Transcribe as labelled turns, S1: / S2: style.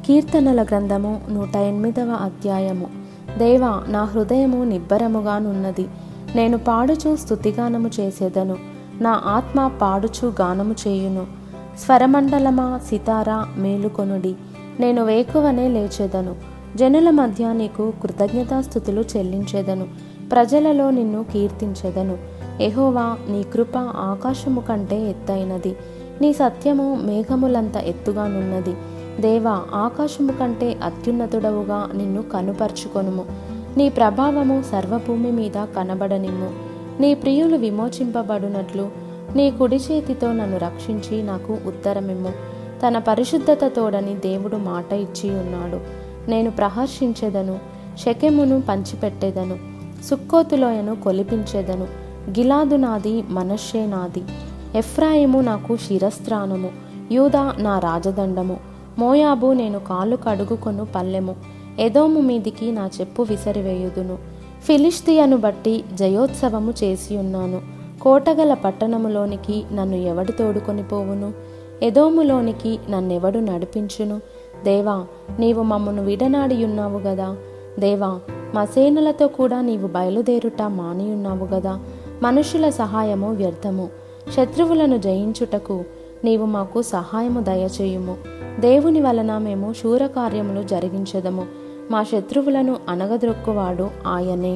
S1: కీర్తనల గ్రంథము 108వ అధ్యాయము. దేవా, నా హృదయము నిబ్బరముగానున్నది. నేను పాడుచు స్తుతిగానము చేసేదను. నా ఆత్మ పాడుచు గానము చేయును. స్వరమండలమా, సితారా, మేలుకొనుడి. నేను వేకువనే లేచెదను. జనుల మధ్య నీకు కృతజ్ఞతాస్థుతులు చెల్లించెదను. ప్రజలలో నిన్ను కీర్తించెదను. యెహోవా, నీ కృప ఆకాశము కంటే ఎత్తైనది. నీ సత్యము మేఘములంత ఎత్తుగానున్నది. దేవా, ఆకాశము కంటే అత్యున్నతుడవుగా నిన్ను కనుపర్చుకొనుము. నీ ప్రభావము సర్వభూమి మీద కనబడనిమ్ము. నీ ప్రియులు విమోచింపబడునట్లు నీ కుడి చేతితో నన్ను రక్షించి నాకు ఉత్తరమిమ్ము. తన పరిశుద్ధత తోడని దేవుడు మాట ఇచ్చి ఉన్నాడు. నేను ప్రహర్షించెదను, షెకెమును పంచిపెట్టెదను, సుక్కోతులోయను కొలిపించెదను. గిలాదు నాది, మనష్షే నాది. ఎఫ్రాయిము నాకు శిరస్త్రాణము, యూదా నా రాజదండము. మోయాబు నేను కాళ్ళు కడుగుకొను పల్లెము. ఎదోము మీదికి నా చెప్పు విసరివేయుదును. ఫిలిష్తియను బట్టి జయోత్సవము చేసి ఉన్నాను. కోటగల పట్టణములోనికి నన్ను ఎవడు తోడుకొని పోవును? ఎదోములోనికి నన్నెవడు నడిపించును? దేవా, నీవు మమ్మను విడనాడియున్నావు గదా. దేవా, మా సేనలతో కూడా నీవు బయలుదేరుట మానియున్నావు గదా. మనుషుల సహాయము వ్యర్థము. శత్రువులను జయించుటకు నీవు మాకు సహాయము దయచేయుము. దేవుని వలన మేము శూరకార్యములు జరిగించెదము. మా శత్రువులను అణగద్రొక్కువాడు ఆయనే.